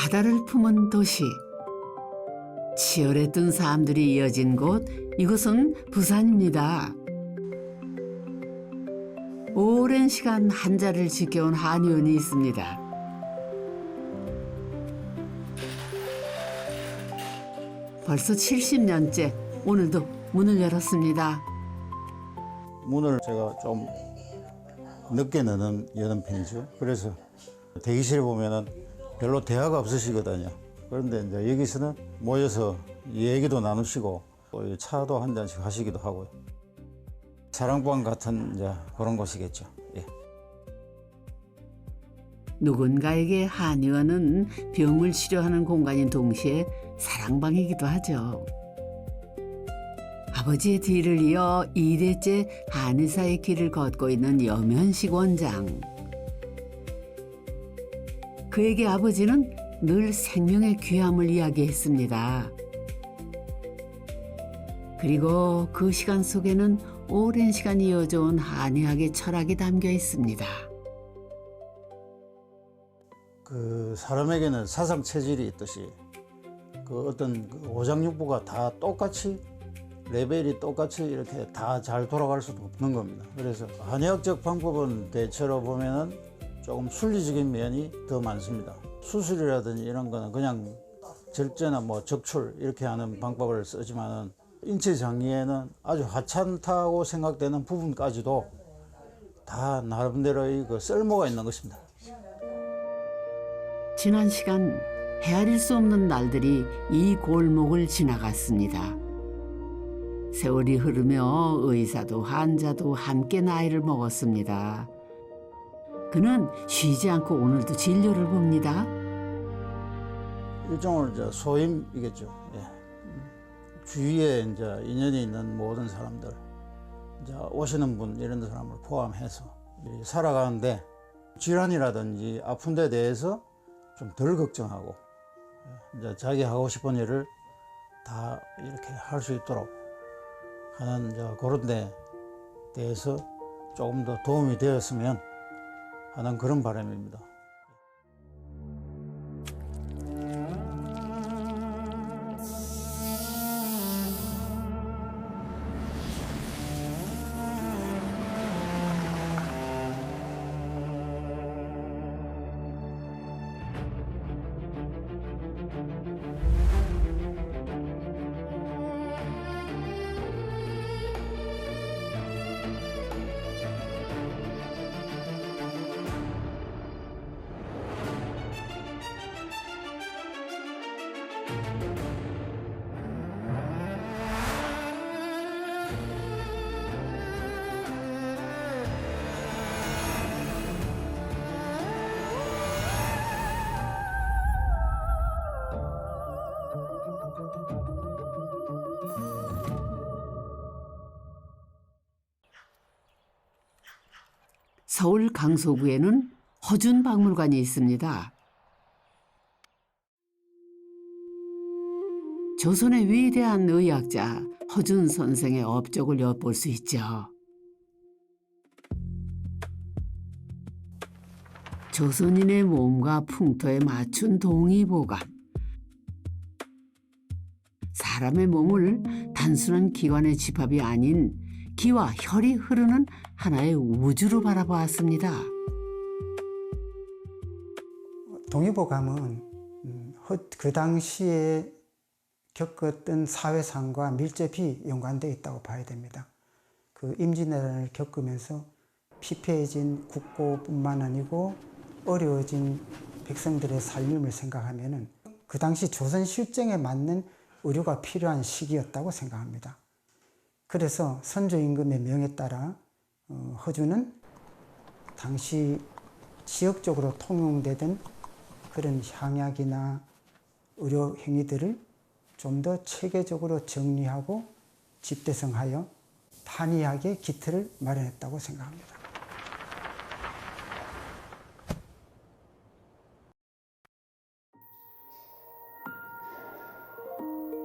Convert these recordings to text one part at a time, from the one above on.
바다를 품은 도시. 치열했던 삶들이 이어진 곳, 이곳은 부산입니다. 오랜 시간 한자를 지켜온 한의원이 있습니다. 벌써 70년째 오늘도 문을 열었습니다. 문을 제가 좀 늦게 여는 편이죠. 그래서 대기실에 보면은 별로 대화가 없으시거든요. 그런데 이제 여기서는 모여서 얘기도 나누시고 차도 한 잔씩 하시기도 하고요. 사랑방 같은 이제 그런 곳이겠죠. 예. 누군가에게 한의원은 병을 치료하는 공간인 동시에 사랑방이기도 하죠. 아버지의 뒤를 이어 2대째 한의사의 길을 걷고 있는 염현식 원장. 그에게 아버지는 늘 생명의 귀함을 이야기했습니다. 그리고 그 시간 속에는 오랜 시간 이어져 온 한의학의 철학이 담겨 있습니다. 그 사람에게는 사상 체질이 있듯이 그 어떤 오장육부가 다 똑같이 레벨이 똑같이 이렇게 다 잘 돌아갈 수도 없는 겁니다. 그래서 한의학적 방법은 대체로 보면은 조금 순리적인 면이 더 많습니다. 수술이라든지 이런 거는 그냥 절제나 뭐 적출 이렇게 하는 방법을 쓰지만은 인체 장애에는 아주 하찮다고 생각되는 부분까지도 다 나름대로의 그 쓸모가 있는 것입니다. 지난 시간 헤아릴 수 없는 날들이 이 골목을 지나갔습니다. 세월이 흐르며 의사도 환자도 함께 나이를 먹었습니다. 그는 쉬지 않고 오늘도 진료를 봅니다. 일종의 이제 소임이겠죠. 예. 주위에 이제 인연이 있는 모든 사람들, 이제 오시는 분 이런 사람을 포함해서 살아가는데 질환이라든지 아픈 데 대해서 좀 덜 걱정하고 이제 자기 하고 싶은 일을 다 이렇게 할 수 있도록 하는 이제 그런 데 대해서 조금 더 도움이 되었으면 하는 그런 바람입니다. 서울 강서구에는 허준 박물관이 있습니다. 조선의 위대한 의학자 허준 선생의 업적을 엿볼 수 있죠. 조선인의 몸과 풍토에 맞춘 동의보감. 사람의 몸을 단순한 기관의 집합이 아닌 기와 혈이 흐르는 하나의 우주로 바라보았습니다. 동의보감은 그 당시에 겪었던 사회상과 밀접히 연관되어 있다고 봐야 됩니다. 그 임진왜란을 겪으면서 피폐해진 국고뿐만 아니고 어려워진 백성들의 삶을 생각하면 그 당시 조선 실정에 맞는 의료가 필요한 시기였다고 생각합니다. 그래서 선조임금의 명에 따라 허준은 당시 지역적으로 통용되던 그런 향약이나 의료 행위들을 좀 더 체계적으로 정리하고 집대성하여 한의학의 기틀을 마련했다고 생각합니다.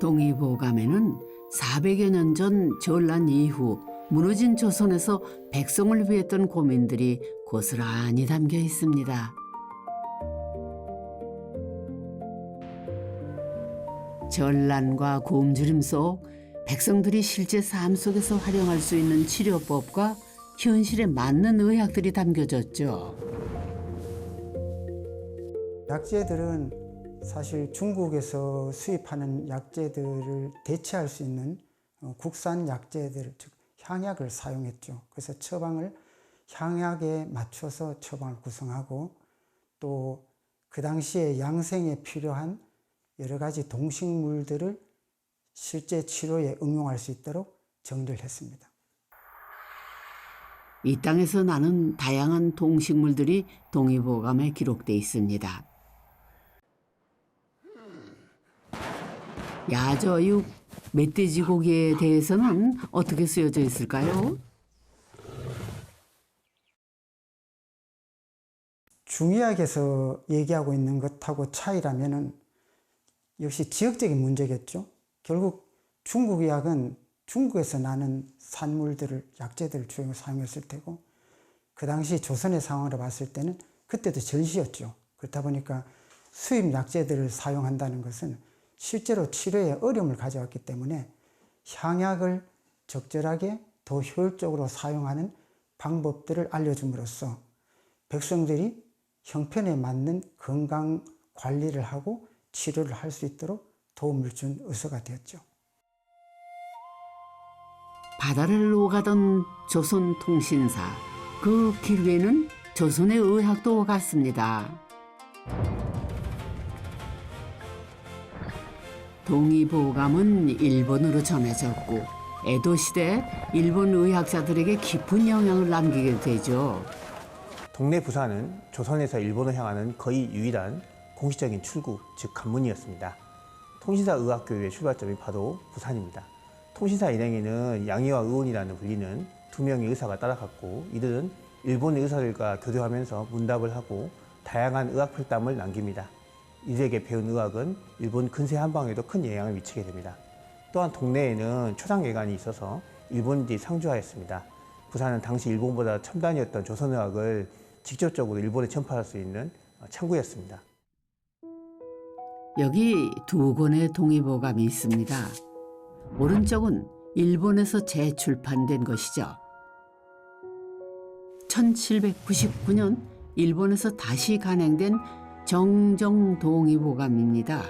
동의보감에는 400여 년 전 전란 이후 무너진 조선에서 백성을 위했던 고민들이 고스란히 담겨 있습니다. 전란과 곰주림 속 백성들이 실제 삶 속에서 활용할 수 있는 치료법과 현실에 맞는 의학들이 담겨졌죠. 약재들은 사실 중국에서 수입하는 약재들을 대체할 수 있는 국산 약재들, 즉 향약을 사용했죠. 그래서 처방을 향약에 맞춰서 처방을 구성하고 또 그 당시에 양생에 필요한 여러 가지 동식물들을 실제 치료에 응용할 수 있도록 정리를 했습니다. 이 땅에서 나는 다양한 동식물들이 동의보감에 기록돼 있습니다. 야저육, 멧돼지 고기에 대해서는 어떻게 쓰여져 있을까요? 중의학에서 얘기하고 있는 것하고 차이라면은 역시 지역적인 문제겠죠. 결국 중국 의학은 중국에서 나는 산물들을, 약재들을 주로 사용했을 테고, 그 당시 조선의 상황으로 봤을 때는 그때도 전시였죠. 그렇다 보니까 수입 약재들을 사용한다는 것은 실제로 치료에 어려움을 가져왔기 때문에 향약을 적절하게 더 효율적으로 사용하는 방법들을 알려줌으로써 백성들이 형편에 맞는 건강 관리를 하고 치료를 할 수 있도록 도움을 준 의서가 되었죠. 바다를 오가던 조선 통신사, 그 길 위에는 조선의 의학도 갔습니다. 동의보감은 일본으로 전해졌고 에도 시대 일본 의학자들에게 깊은 영향을 남기게 되죠. 동네 부사는 조선에서 일본을 향하는 거의 유일한 공식적인 출구, 즉 관문이었습니다. 통신사 의학교육의 출발점이 바로 부산입니다. 통신사 일행에는 양의와 의원이라는 불리는 두 명의 의사가 따라갔고, 이들은 일본의 의사들과 교류하면서 문답을 하고 다양한 의학 필담을 남깁니다. 이들에게 배운 의학은 일본 근세 한방에도 큰 영향을 미치게 됩니다. 또한 동네에는 초상예관이 있어서 일본인들이 상주하였습니다. 부산은 당시 일본보다 첨단이었던 조선의학을 직접적으로 일본에 전파할 수 있는 창구였습니다. 여기 두 권의 동의보감이 있습니다. 오른쪽은 일본에서 재출판된 것이죠. 1799년 일본에서 다시 간행된 정정동의보감입니다.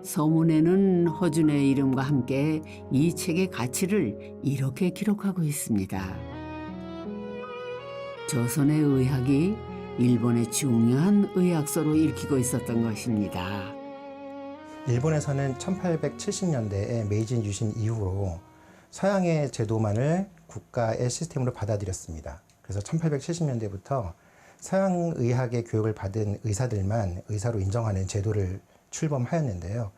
서문에는 허준의 이름과 함께 이 책의 가치를 이렇게 기록하고 있습니다. 조선의 의학이 일본의 중요한 의학서로 읽히고 있었던 것입니다. 일본에서는 1870년대에 메이지 유신 이후로 서양의 제도만을 국가의 시스템으로 받아들였습니다. 그래서 1870년대부터 서양 의학의 교육을 받은 의사들만 의사로 인정하는 제도를 출범하였는데요.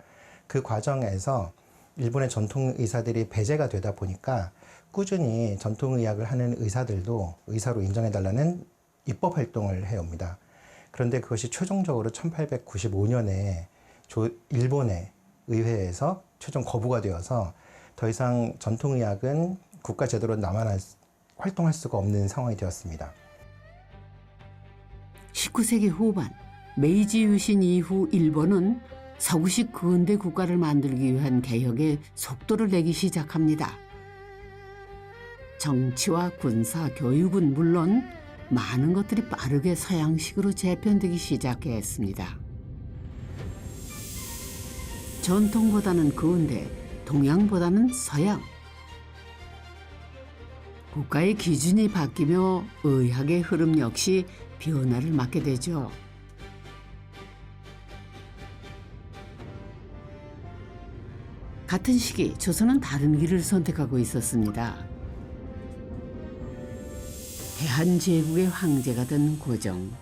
그 과정에서 일본의 전통 의사들이 배제가 되다 보니까 꾸준히 전통의학을 하는 의사들도 의사로 인정해달라는 입법 활동을 해옵니다. 그런데 그것이 최종적으로 1895년에 일본의 의회에서 최종 거부가 되어서 더 이상 전통의학은 국가 제도로 활동할 수가 없는 상황이 되었습니다. 19세기 후반 메이지 유신 이후 일본은 서구식 근대 국가를 만들기 위한 개혁에 속도를 내기 시작합니다. 정치와 군사, 교육은 물론 많은 것들이 빠르게 서양식으로 재편되기 시작했습니다. 전통보다는 근대, 동양보다는 서양. 국가의 기준이 바뀌며 의학의 흐름 역시 변화를 맞게 되죠. 같은 시기 조선은 다른 길을 선택하고 있었습니다. 대한제국의 황제가 된 고종.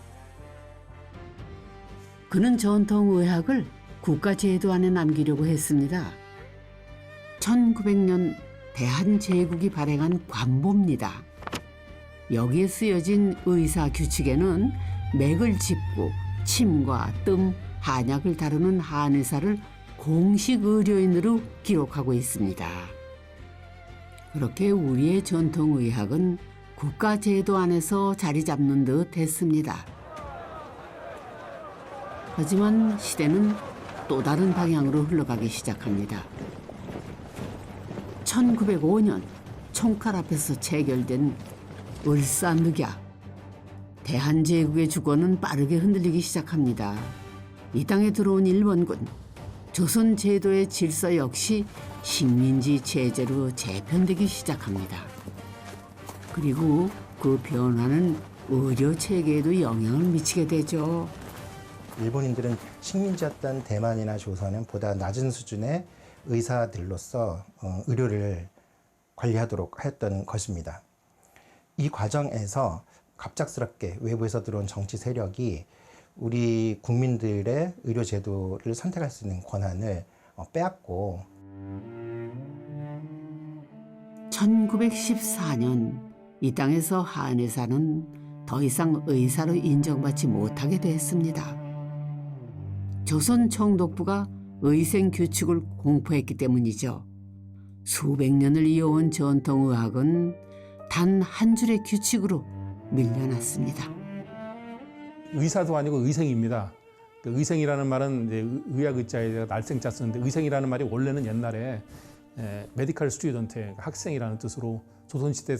그는 전통의학을 국가제도 안에 남기려고 했습니다. 1900년 대한제국이 발행한 관보입니다. 여기에 쓰여진 의사 규칙에는 맥을 짚고 침과 뜸, 한약을 다루는 한의사를 공식 의료인으로 기록하고 있습니다. 그렇게 우리의 전통의학은 국가제도 안에서 자리 잡는 듯 했습니다. 하지만 시대는 또 다른 방향으로 흘러가기 시작합니다. 1905년 총칼 앞에서 체결된 을사늑약. 대한제국의 주권은 빠르게 흔들리기 시작합니다. 이 땅에 들어온 일본군, 조선 제도의 질서 역시 식민지 체제로 재편되기 시작합니다. 그리고 그 변화는 의료 체계에도 영향을 미치게 되죠. 일본인들은 식민지였던 대만이나 조선은 보다 낮은 수준의 의사들로서 의료를 관리하도록 하였던 것입니다. 이 과정에서 갑작스럽게 외부에서 들어온 정치 세력이 우리 국민들의 의료 제도를 선택할 수 있는 권한을 빼앗고 1914년 이 땅에서 한의사는 더 이상 의사로 인정받지 못하게 됐습니다. 조선 총독부가 의생 규칙을 공포했기 때문이죠. 수백 년을 이어온 전통의학은 단 한 줄의 규칙으로 밀려났습니다. 의사도 아니고 의생입니다. 그 의생이라는 말은 이제 의학 의자에다가 날생자 쓰는데 의생이라는 말이 원래는 옛날에 메디컬 스튜던트 학생이라는 뜻으로 조선시대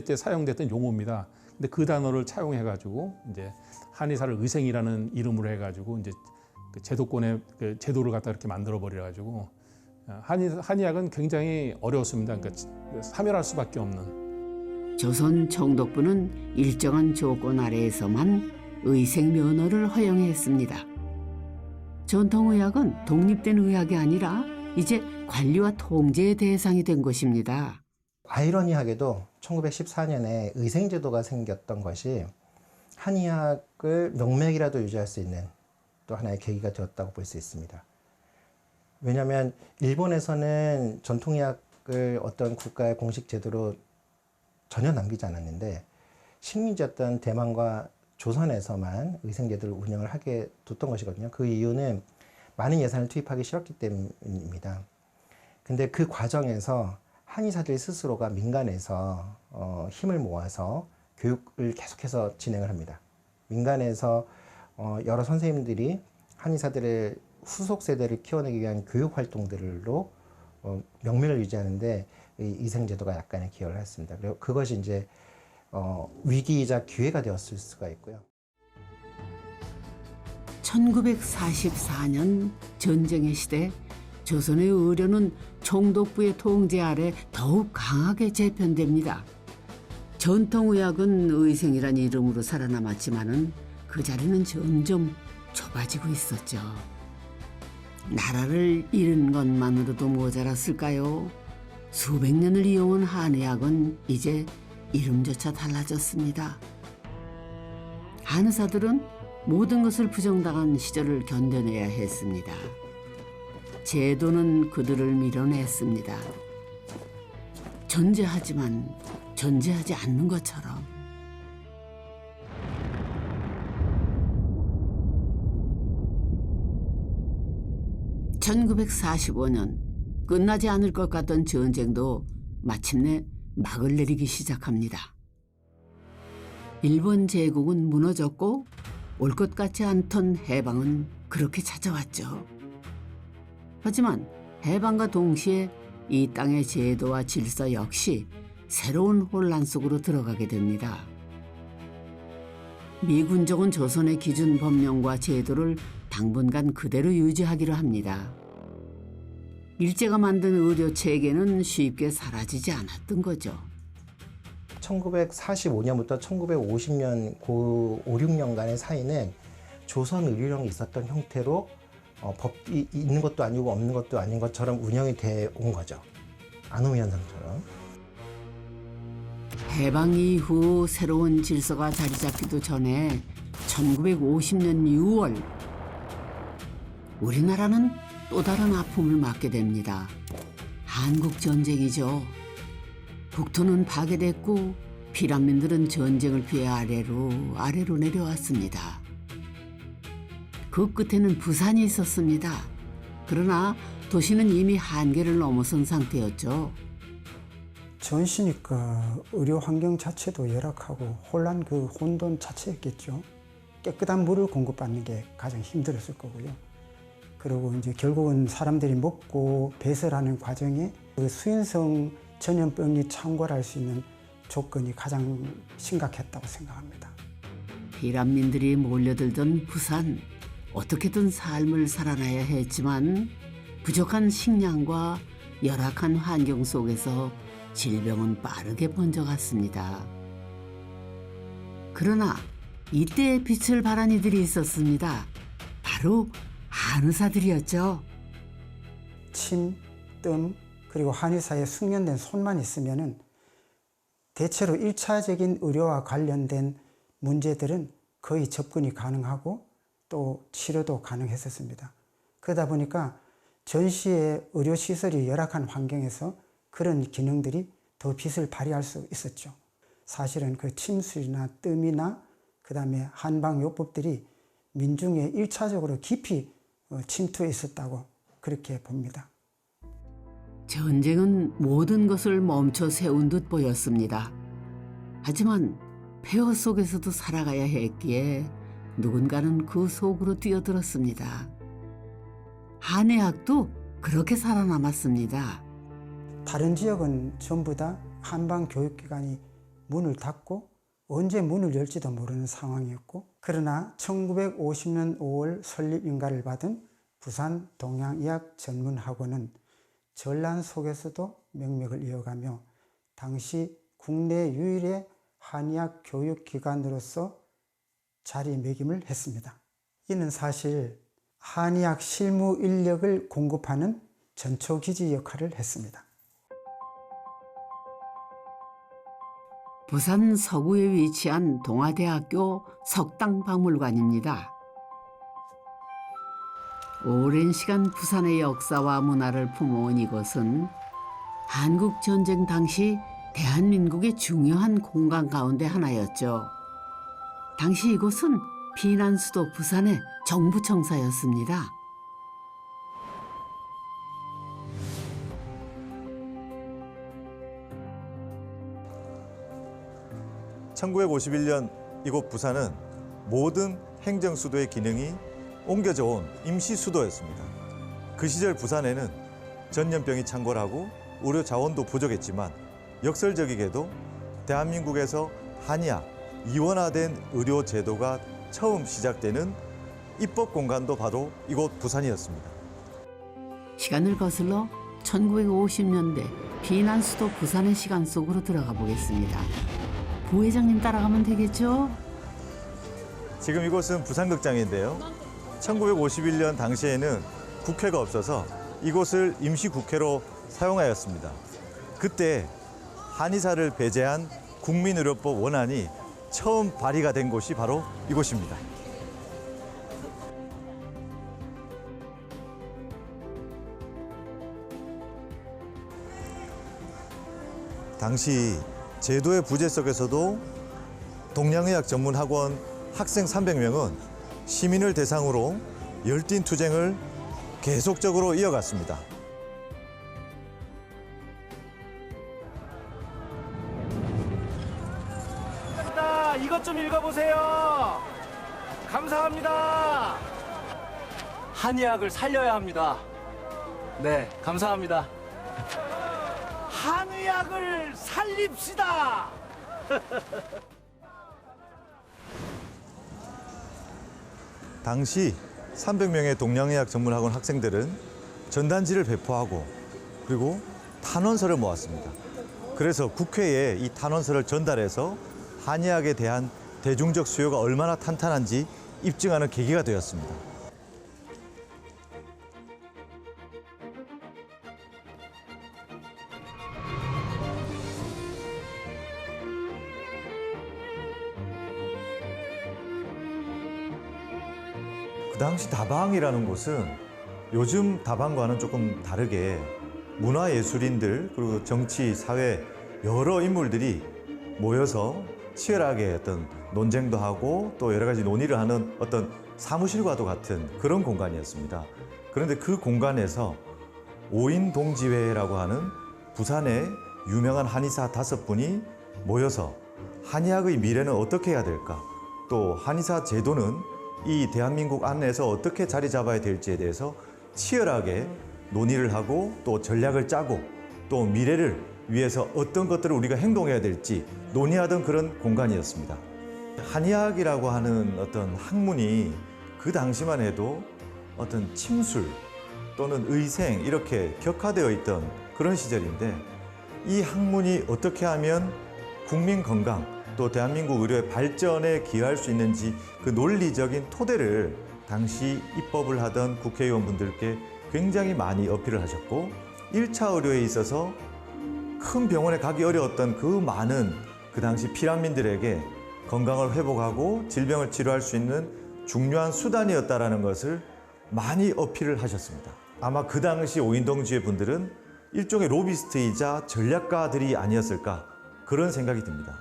때 사용됐던 용어입니다. 근데 그 단어를 차용해가지고 이제 한의사를 의생이라는 이름으로 해가지고 이제 그 제도권의 그 제도를 갖다 이렇게 만들어 버려가지고 한의학은 굉장히 어려웠습니다. 그러니까 사멸할 수밖에 없는. 조선 총독부는 일정한 조건 아래에서만 의생 면허를 허용했습니다. 전통의학은 독립된 의학이 아니라 이제 관리와 통제의 대상이 된 것입니다. 아이러니하게도 1914년에 의생제도가 생겼던 것이 한의학을 명맥이라도 유지할 수 있는 또 하나의 계기가 되었다고 볼 수 있습니다. 왜냐하면 일본에서는 전통의학을 어떤 국가의 공식 제도로 전혀 남기지 않았는데 식민지였던 대만과 조선에서만 의생제도를 운영을 하게 뒀던 것이거든요. 그 이유는 많은 예산을 투입하기 싫었기 때문입니다. 근데 그 과정에서 한의사들 스스로가 민간에서 힘을 모아서 교육을 계속해서 진행을 합니다. 민간에서 여러 선생님들이 한의사들의 후속 세대를 키워내기 위한 교육 활동들로 명맥을 유지하는데 이 의생제도가 약간의 기여를 했습니다. 그리고 그것이 이제 위기이자 기회가 되었을 수가 있고요. 1944년 전쟁의 시대 조선의 의료는 총독부의 통제 아래 더욱 강하게 재편됩니다. 전통의학은 의생이란 이름으로 살아남았지만은 그 자리는 점점 좁아지고 있었죠. 나라를 잃은 것만으로도 모자랐을까요? 수백 년을 이어온 한의학은 이제 이름조차 달라졌습니다. 한의사들은 모든 것을 부정당한 시절을 견뎌내야 했습니다. 제도는 그들을 밀어냈습니다. 존재하지만 존재하지 않는 것처럼. (1945년) 끝나지 않을 것 같던 전쟁도 마침내 막을 내리기 시작합니다. 일본 제국은 무너졌고 올 것 같지 않던 해방은 그렇게 찾아왔죠. 하지만 해방과 동시에 이 땅의 제도와 질서 역시 새로운 혼란 속으로 들어가게 됩니다. 미군족은 조선의 기준 법령과 제도를 당분간 그대로 유지하기로 합니다. 일제가 만든 의료 체계는 쉽게 사라지지 않았던 거죠. 1945년부터 1950년 그 5, 6년간의 사이는 조선 의료령이 있었던 형태로 법이 있는 것도 아니고 없는 것도 아닌 것처럼 운영이 돼 온 거죠. 아노미 현상처럼. 해방 이후 새로운 질서가 자리 잡기도 전에 1950년 6월 우리나라는 또 다른 아픔을 맞게 됩니다. 한국전쟁이죠. 국토는 파괴됐고 피난민들은 전쟁을 피해 아래로 내려왔습니다. 그 끝에는 부산이 있었습니다. 그러나 도시는 이미 한계를 넘어선 상태였죠. 전시니까 의료 환경 자체도 열악하고 혼돈 자체였겠죠. 깨끗한 물을 공급받는 게 가장 힘들었을 거고요. 그리고 이제 결국은 사람들이 먹고 배설하는 과정에 그 수인성 전염병이 창궐할 수 있는 조건이 가장 심각했다고 생각합니다. 피란민들이 몰려들던 부산. 어떻게든 삶을 살아나야 했지만 부족한 식량과 열악한 환경 속에서 질병은 빠르게 번져갔습니다. 그러나 이때의 빛을 발한 이들이 있었습니다. 바로 한의사들이었죠. 침, 뜸, 그리고 한의사에 숙련된 손만 있으면은 대체로 1차적인 의료와 관련된 문제들은 거의 접근이 가능하고 또 치료도 가능했었습니다. 그러다 보니까 전시의 의료시설이 열악한 환경에서 그런 기능들이 더 빛을 발휘할 수 있었죠. 사실은 그 침술이나 뜸이나 그 다음에 한방요법들이 민중에 1차적으로 깊이 침투해 있었다고 그렇게 봅니다. 전쟁은 모든 것을 멈춰 세운 듯 보였습니다. 하지만 폐허 속에서도 살아가야 했기에 누군가는 그 속으로 뛰어들었습니다. 한의학도 그렇게 살아남았습니다. 다른 지역은 전부 다 한방교육기관이 문을 닫고 언제 문을 열지도 모르는 상황이었고, 그러나 1950년 5월 설립 인가를 받은 부산 동양의학전문학원은 전란 속에서도 명맥을 이어가며 당시 국내 유일의 한의학 교육기관으로서 자리매김을 했습니다. 이는 사실 한의학 실무 인력을 공급하는 전초기지 역할을 했습니다. 부산 서구에 위치한 동아대학교 석당박물관입니다. 오랜 시간 부산의 역사와 문화를 품어온 이곳은 한국전쟁 당시 대한민국의 중요한 공간 가운데 하나였죠. 당시 이곳은 피난 수도 부산의 정부청사였습니다. (1951년) 이곳 부산은 모든 행정수도의 기능이 옮겨져 온 임시수도였습니다. 그 시절 부산에는 전염병이 창궐하고 의료 자원도 부족했지만 역설적이게도 대한민국에서 한의학 이원화된 의료 제도가 처음 시작되는 입법 공간도 바로 이곳 부산이었습니다. 시간을 거슬러 1950년대 피난 수도 부산의 시간 속으로 들어가 보겠습니다. 부회장님 따라가면 되겠죠? 지금 이곳은 부산극장인데요. 1951년 당시에는 국회가 없어서 이곳을 임시국회로 사용하였습니다. 그때 한의사를 배제한 국민의료법 원안이 처음 발의가 된 곳이 바로 이곳입니다. 당시 제도의 부재 속에서도 동양의학 전문학원 학생 300명은 시민을 대상으로 열띤 투쟁을 계속적으로 이어갔습니다. 이것 좀 읽어보세요. 감사합니다. 한의학을 살려야 합니다. 네, 감사합니다. 한의학을 살립시다. 당시 300명의 동양의학 전문학원 학생들은 전단지를 배포하고 그리고 탄원서를 모았습니다. 그래서 국회에 이 탄원서를 전달해서 한의학에 대한 대중적 수요가 얼마나 탄탄한지 입증하는 계기가 되었습니다. 그 당시 다방이라는 곳은 요즘 다방과는 조금 다르게 문화예술인들 그리고 정치, 사회 여러 인물들이 모여서 치열하게 어떤 논쟁도 하고 또 여러 가지 논의를 하는 어떤 사무실과도 같은 그런 공간이었습니다. 그런데 그 공간에서 오인동지회라고 하는 부산의 유명한 한의사 5분이 모여서 한의학의 미래는 어떻게 해야 될까? 또 한의사 제도는 이 대한민국 안에서 어떻게 자리 잡아야 될지에 대해서 치열하게 논의를 하고 또 전략을 짜고 또 미래를 위해서 어떤 것들을 우리가 행동해야 될지 논의하던 그런 공간이었습니다. 한의학이라고 하는 어떤 학문이 그 당시만 해도 어떤 침술 또는 의생 이렇게 격화되어 있던 그런 시절인데 이 학문이 어떻게 하면 국민 건강 또 대한민국 의료의 발전에 기여할 수 있는지 그 논리적인 토대를 당시 입법을 하던 국회의원분들께 굉장히 많이 어필을 하셨고 1차 의료에 있어서 큰 병원에 가기 어려웠던 그 많은 그 당시 피난민들에게 건강을 회복하고 질병을 치료할 수 있는 중요한 수단이었다라는 것을 많이 어필을 하셨습니다. 아마 그 당시 오인동주의 분들은 일종의 로비스트이자 전략가들이 아니었을까 그런 생각이 듭니다.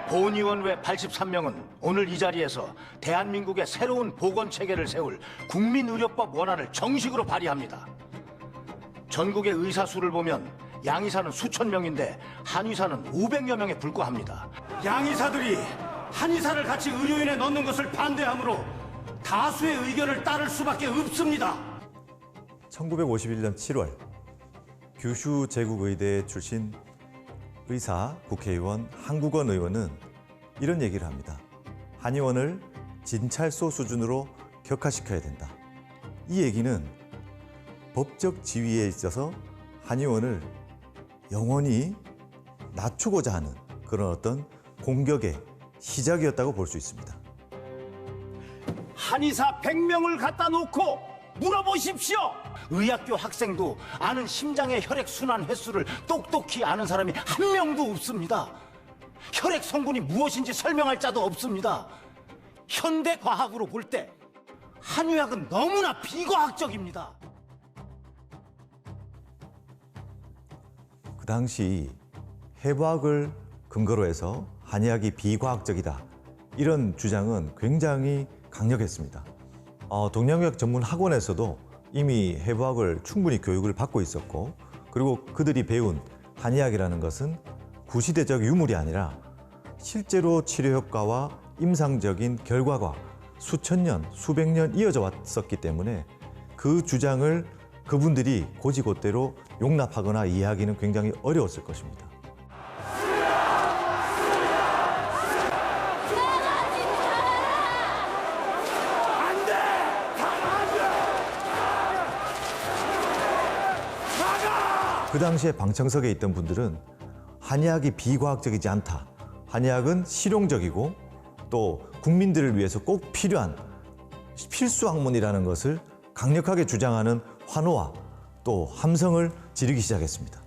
보훈의원외 83명은 오늘 이 자리에서 대한민국의 새로운 보건체계를 세울 국민의료법 원안을 정식으로 발의합니다. 전국의 의사 수를 보면 양의사는 수천 명인데 한의사는 500여 명에 불과합니다. 양의사들이 한의사를 같이 의료인에 넣는 것을 반대하므로 다수의 의견을 따를 수밖에 없습니다. 1951년 7월 규슈 제국의대 출신 의사, 국회의원, 한국원 의원은 이런 얘기를 합니다. 한의원을 진찰소 수준으로 격화시켜야 된다. 이 얘기는 법적 지위에 있어서 한의원을 영원히 낮추고자 하는 그런 어떤 공격의 시작이었다고 볼 수 있습니다. 한의사 100명을 갖다 놓고 물어보십시오. 의학교 학생도 아는 심장의 혈액 순환 횟수를 똑똑히 아는 사람이 한 명도 없습니다. 혈액 성분이 무엇인지 설명할 자도 없습니다. 현대 과학으로 볼 때 한의학은 너무나 비과학적입니다. 그 당시 해부학을 근거로 해서 한의학이 비과학적이다. 이런 주장은 굉장히 강력했습니다. 동양의학 전문 학원에서도 이미 해부학을 충분히 교육을 받고 있었고 그리고 그들이 배운 한의학이라는 것은 구시대적 유물이 아니라 실제로 치료 효과와 임상적인 결과가 수천 년, 수백 년 이어져 왔었기 때문에 그 주장을 그분들이 곧이곧대로 용납하거나 이해하기는 굉장히 어려웠을 것입니다. 그 당시에 방청석에 있던 분들은 한의학이 비과학적이지 않다. 한의학은 실용적이고 또 국민들을 위해서 꼭 필요한 필수 학문이라는 것을 강력하게 주장하는 환호와 또 함성을 지르기 시작했습니다.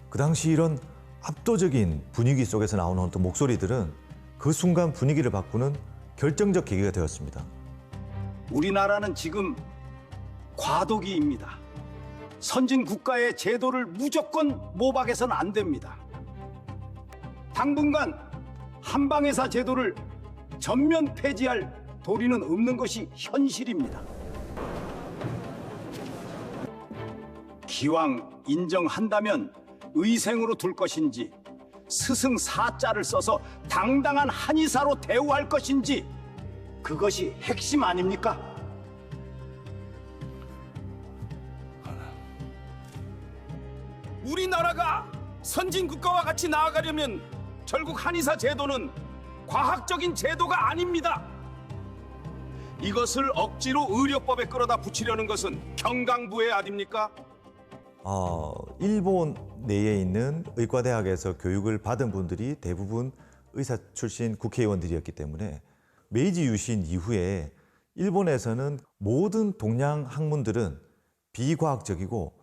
그 당시 이런 압도적인 분위기 속에서 나오는 어떤 목소리들은 그 순간 분위기를 바꾸는 결정적 계기가 되었습니다. 우리나라는 지금 과도기입니다. 선진 국가의 제도를 무조건 모방해서는 안 됩니다. 당분간 한방의사 제도를 전면 폐지할 도리는 없는 것이 현실입니다. 기왕 인정한다면 의생으로 둘 것인지 스승사자를 써서 당당한 한의사로 대우할 것인지 그것이 핵심 아닙니까? 우리나라가 선진국가와 같이 나아가려면 결국 한의사 제도는 과학적인 제도가 아닙니다. 이것을 억지로 의료법에 끌어다 붙이려는 것은 경강부회 아닙니까? 일본 내에 있는 의과대학에서 교육을 받은 분들이 대부분 의사 출신 국회의원들이었기 때문에 메이지 유신 이후에 일본에서는 모든 동양 학문들은 비과학적이고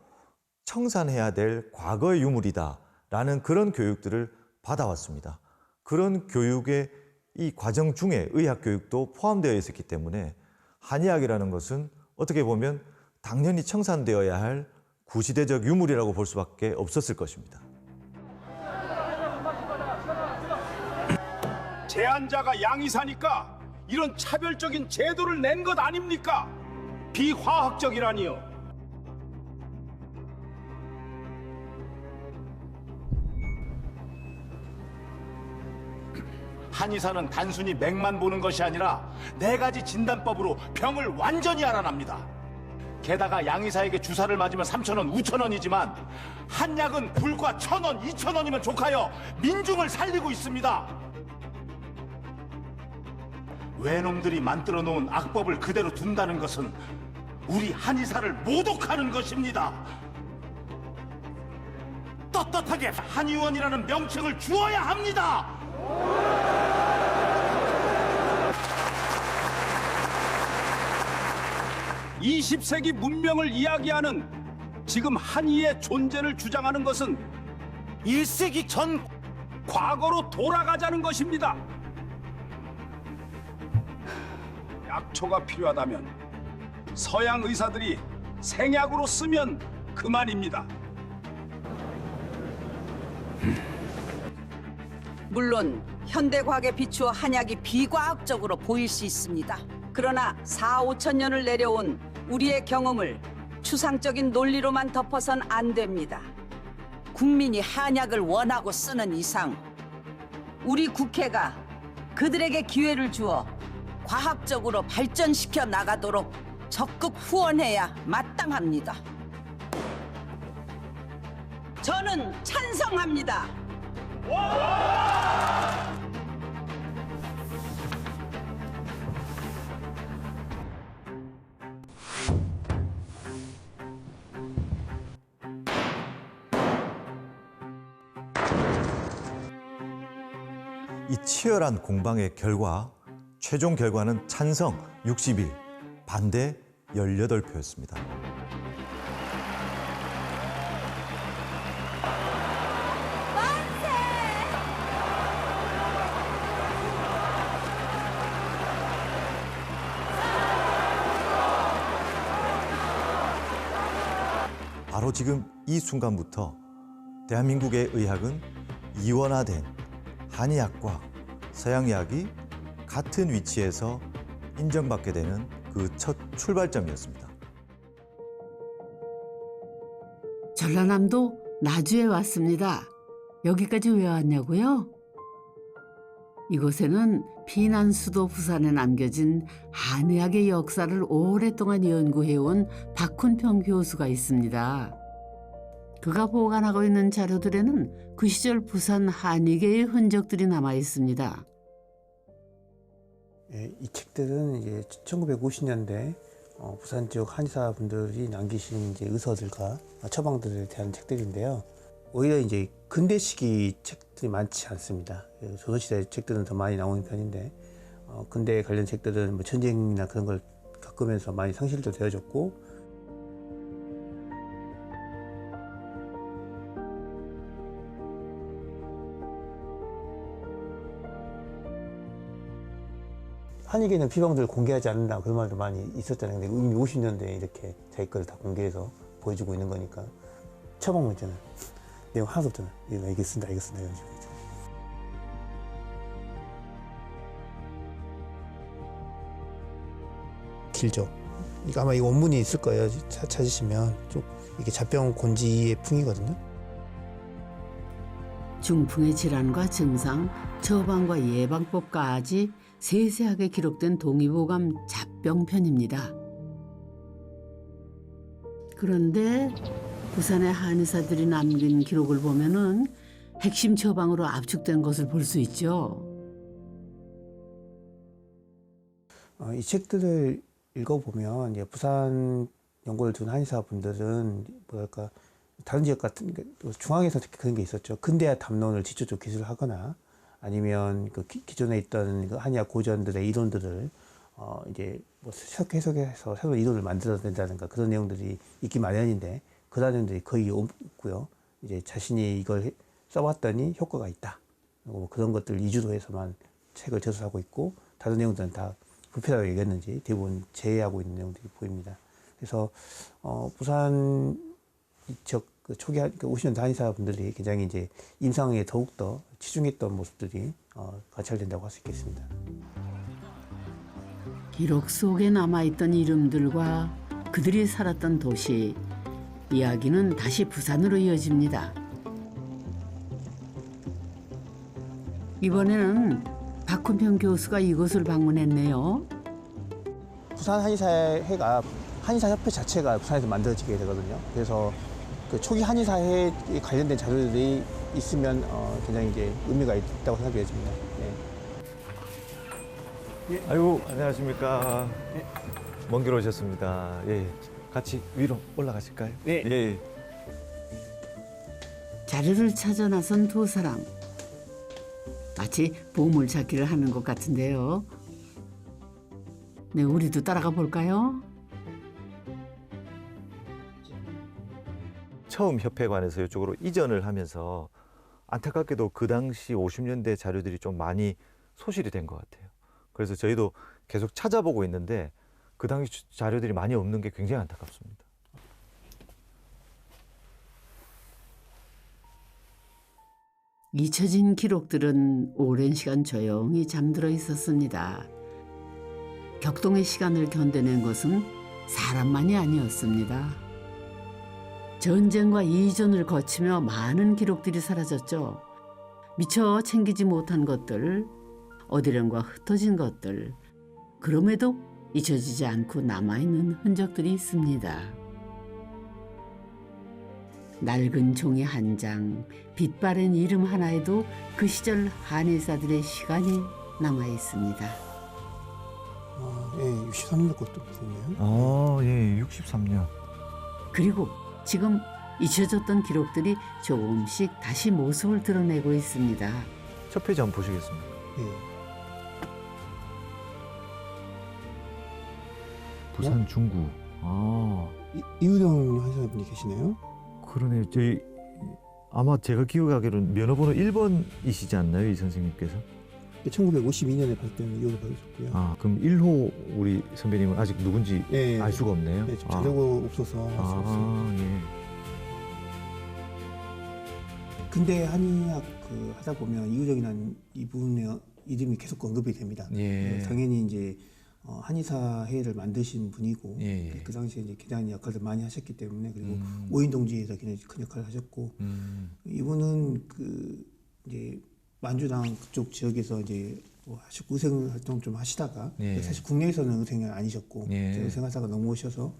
청산해야 될 과거의 유물이다라는 그런 교육들을 받아왔습니다. 그런 교육의 이 과정 중에 의학 교육도 포함되어 있었기 때문에 한의학이라는 것은 어떻게 보면 당연히 청산되어야 할 구시대적 유물이라고 볼 수밖에 없었을 것입니다. 제안자가 양이사니까 이런 차별적인 제도를 낸 것 아닙니까? 비화학적이라니요. 한의사는 단순히 맥만 보는 것이 아니라 4가지 진단법으로 병을 완전히 알아납니다. 게다가 양의사에게 주사를 맞으면 3,000원, 5,000원이지만 한약은 불과 1,000원, 2,000원이면 족하여 민중을 살리고 있습니다. 외놈들이 만들어 놓은 악법을 그대로 둔다는 것은 우리 한의사를 모독하는 것입니다. 떳떳하게 한의원이라는 명칭을 주어야 합니다. 20세기 문명을 이야기하는 지금 한의의 존재를 주장하는 것은 1세기 전 과거로 돌아가자는 것입니다. 약초가 필요하다면 서양 의사들이 생약으로 쓰면 그만입니다. 물론 현대과학에 비추어 한약이 비과학적으로 보일 수 있습니다. 그러나 4, 5천 년을 내려온 우리의 경험을 추상적인 논리로만 덮어선 안 됩니다. 국민이 한약을 원하고 쓰는 이상 우리 국회가 그들에게 기회를 주어 과학적으로 발전시켜 나가도록 적극 후원해야 마땅합니다. 저는 찬성합니다. 이 치열한 공방의 결과 최종 결과는 찬성 61, 반대 18표였습니다. 바로 지금 이 순간부터 대한민국의 의학은 이원화된 한의학과 서양의학이 같은 위치에서 인정받게 되는 그 첫 출발점이었습니다. 전라남도 나주에 왔습니다. 여기까지 왜 왔냐고요? 이곳에는 피난 수도 부산에 남겨진 한의학의 역사를 오랫동안 연구해온 박훈평 교수가 있습니다. 그가 보관하고 있는 자료들에는 그 시절 부산 한의계의 흔적들이 남아 있습니다. 이 책들은 이제 1950년대 부산 지역 한의사분들이 남기신 이제 의서들과 처방들에 대한 책들인데요. 오히려 이제 근대 시기 책들이 많지 않습니다. 조선시대 책들은 더 많이 나오는 편인데 근대 관련 책들은 뭐 전쟁이나 그런 걸 겪으면서 많이 상실도 되어졌고, 한의계는 피방들을 공개하지 않는다 그런 말도 많이 있었잖아요. 근데 이미 50년대에 이렇게 자기 거를 다 공개해서 보여주고 있는 거니까 처방 문제는 내용 하나도 없잖아요. 이게 쓴다 이거 쓴다 이런 식으로. 길죠. 이거 아마 이 원문이 있을 거예요. 찾으시면 좀 이게 잡병 곤지의 풍이거든요. 중풍의 질환과 증상, 처방과 예방법까지 세세하게 기록된 동의보감 잡병편입니다. 그런데 부산의 한의사들이 남긴 기록을 보면은 핵심 처방으로 압축된 것을 볼 수 있죠. 이 책들을 읽어보면 이제 부산 연고를 둔 한의사분들은 뭐랄까 다른 지역 같은 중앙에서 특히 그런 게 있었죠. 근대화 담론을 직접적으로 기술하거나 아니면 그 기존에 있던 그 한의학 고전들의 이론들을 이제 뭐 해석해서 새로운 이론을 만들어낸다든가 그런 내용들이 있기 마련인데 그런 내용들이 거의 없고요. 이제 자신이 이걸 써봤더니 효과가 있다. 뭐 그런 것들 위주로 해서만 책을 저술하고 있고 다른 내용들은 다 불필요하게 얘기했는지 대부분 제외하고 있는 내용들이 보입니다. 그래서 부산 지역 그 초기 오시는 한의사분들이 굉장히 이제 임상에 더욱더 치중했던 모습들이 관찰된다고 할 수 있겠습니다. 기록 속에 남아있던 이름들과 그들이 살았던 도시, 이야기는 다시 부산으로 이어집니다. 이번에는 박훈평 교수가 이곳을 방문했네요. 부산 한의사회가 한의사협회 자체가 부산에서 만들어지게 되거든요. 그래서 그 초기 한의사회에 관련된 자료들이 있으면 굉장히 이제 의미가 있다고 생각이 됩니다. 네. 아이고, 안녕하십니까. 먼 길 오셨습니다. 예. 같이 위로 올라가실까요? 네. 예. 자료를 찾아 나선 두 사람. 마치 보물찾기를 하는 것 같은데요. 네, 우리도 따라가 볼까요? 처음 협회관에서 이쪽으로 이전을 하면서 안타깝게도 그 당시 50년대 자료들이 좀 많이 소실이 된 것 같아요. 그래서 저희도 계속 찾아보고 있는데 그 당시 자료들이 많이 없는 게 굉장히 안타깝습니다. 잊혀진 기록들은 오랜 시간 조용히 잠들어 있었습니다. 격동의 시간을 견뎌낸 것은 사람만이 아니었습니다. 전쟁과 이전을 거치며 많은 기록들이 사라졌죠. 미처 챙기지 못한 것들, 어디론가 흩어진 것들, 그럼에도 잊혀지지 않고 남아있는 흔적들이 있습니다. 낡은 종이 한 장, 빛바랜 이름 하나에도 그 시절 한의사들의 시간이 남아있습니다. 예, 63년 것도 있네요. 예, 63년. 그리고 지금 잊혀졌던 기록들이 조금씩 다시 모습을 드러내고 있습니다. 첫 페이지 한번 보시겠습니까? 예. 부산 중구. 이우정 한의사분이 계시네요. 그러네요. 저희 아마 제가 기억하기로는 면허번호 1번이시지 않나요, 이 선생님께서? 1952년에 발표는 이혼을 받으셨고요. 그럼 1호 우리 선배님은 아직 누군지 예. 알 수가 없네요. 네, 자료가 없어서 알 수 없어요. 예. 근데 한의학 하다 보면 이우정이라는 이분의 이름이 계속 언급이 됩니다. 예. 당연히 이제 한의사회를 만드신 분이고 예. 그 당시에 이제 기자님 역할을 많이 하셨기 때문에 그리고 오인동지에서 굉장히 큰 역할을 하셨고 이분은 이제 만주당 그쪽 지역에서 이제 하시고 의생 활동 좀 하시다가 예. 사실 국내에서는 의생이 아니셨고 예. 의생하다가 넘어오셔서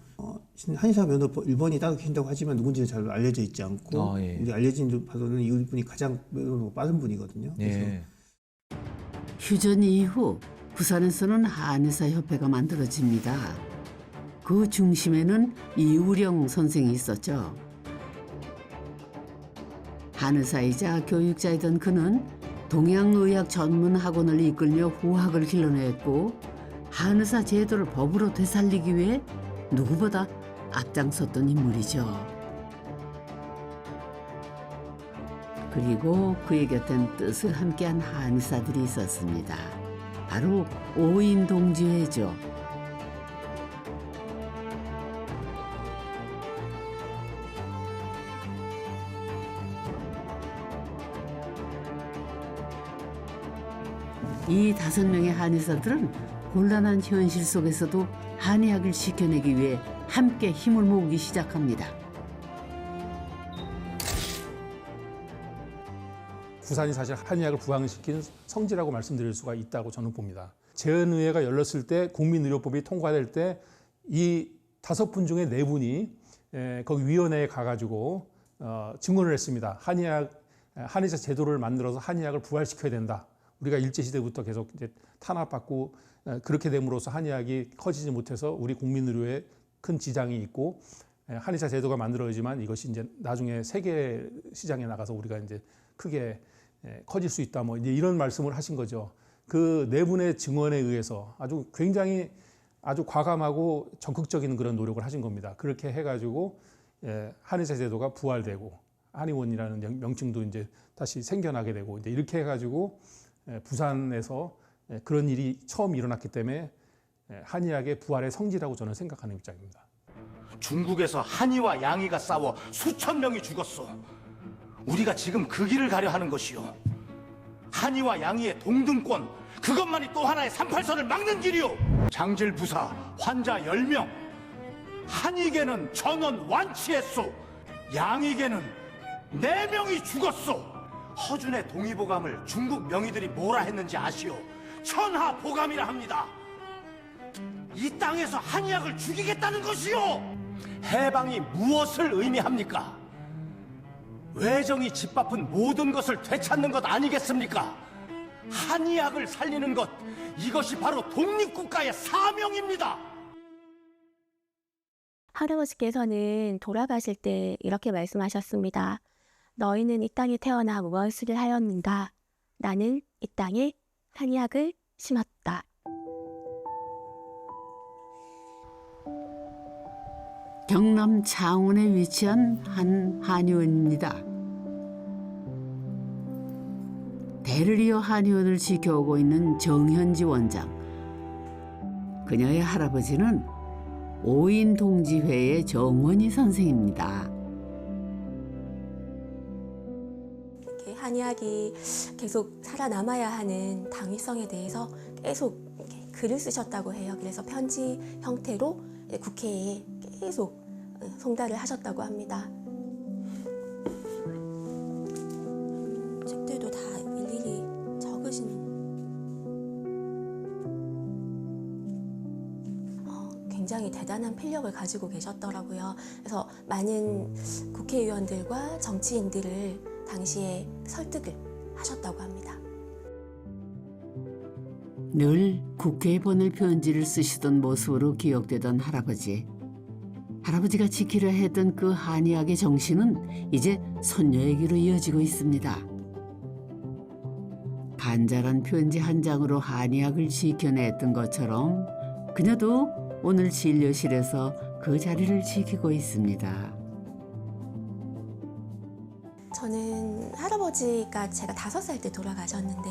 한의사 면허 1번이 따로 계신다고 하지만 누군지는 잘 알려져 있지 않고 예. 우리 알려진 바로는 이분이 가장 면허가 빠른 분이거든요. 그래서 예. 휴전 이후 부산에서는 한의사협회가 만들어집니다. 그 중심에는 이우령 선생이 있었죠. 한의사이자 교육자이던 그는 동양의학 전문 학원을 이끌며 후학을 길러냈고 한의사 제도를 법으로 되살리기 위해 누구보다 앞장섰던 인물이죠. 그리고 그의 곁엔 뜻을 함께한 한의사들이 있었습니다. 바로 오인동지회죠. 이 5명의 한의사들은 곤란한 현실 속에서도 한의학을 지켜내기 위해 함께 힘을 모으기 시작합니다. 부산이 사실 한의학을 부흥시킨 성지라고 말씀드릴 수가 있다고 저는 봅니다. 제헌의회가 열렸을 때 국민의료법이 통과될 때 이 5분 중에 4분이 거기 위원회에 가가지고 증언을 했습니다. 한의사 제도를 만들어서 한의학을 부활시켜야 된다. 우리가 일제시대부터 계속 이제 탄압받고 그렇게 됨으로써 한의학이 커지지 못해서 우리 국민의료에 큰 지장이 있고 한의사 제도가 만들어지지만 이것이 이제 나중에 세계 시장에 나가서 우리가 이제 크게 커질 수 있다. 뭐 이제 이런 말씀을 하신 거죠. 그 4분의 증언에 의해서 아주 굉장히 아주 과감하고 적극적인 그런 노력을 하신 겁니다. 그렇게 해가지고 한의사 제도가 부활되고 한의원이라는 명칭도 이제 다시 생겨나게 되고 이제 이렇게 해가지고 부산에서 그런 일이 처음 일어났기 때문에 한의학의 부활의 성지라고 저는 생각하는 입장입니다. 중국에서 한이와 양이가 싸워 수천 명이 죽었어. 우리가 지금 그 길을 가려 하는 것이요. 한이와 양이의 동등권, 그것만이 또 하나의 38선을 막는 길이요. 장질 부사, 환자 10명. 한이계는 전원 완치했소. 양이계는 4명이 죽었소. 허준의 동의보감을 중국 명의들이 뭐라 했는지 아시오? 천하보감이라 합니다. 이 땅에서 한의학을 죽이겠다는 것이요. 해방이 무엇을 의미합니까? 외정이 짓밟은 모든 것을 되찾는 것 아니겠습니까? 한의학을 살리는 것, 이것이 바로 독립국가의 사명입니다. 할아버지께서는 돌아가실 때 이렇게 말씀하셨습니다. 너희는 이 땅에 태어나 무엇을 하였는가? 나는 이 땅에 한의학을 심었다. 경남 창원에 위치한 한 한의원입니다. 대를 이어 한의원을 지켜오고 있는 정현지 원장. 그녀의 할아버지는 오인동지회의 정원희 선생입니다. 한의학이 계속 살아남아야 하는 당위성에 대해서 계속 글을 쓰셨다고 해요. 그래서 편지 형태로 국회에 계속 송달을 하셨다고 합니다. 책들도 다 일일이 적으신 굉장히 대단한 필력을 가지고 계셨더라고요. 그래서 많은 국회의원들과 정치인들을 당시에 설득을 하셨다고 합니다. 늘 국회에 보낼 편지를 쓰시던 모습으로 기억되던 할아버지. 할아버지가 지키려 했던 그 한의학의 정신은 이제 손녀에게로 이어지고 있습니다. 간절한 편지 한 장으로 한의학을 지켜냈던 것처럼 그녀도 오늘 진료실에서 그 자리를 지키고 있습니다. 저는 할아버지가 제가 5살 때 돌아가셨는데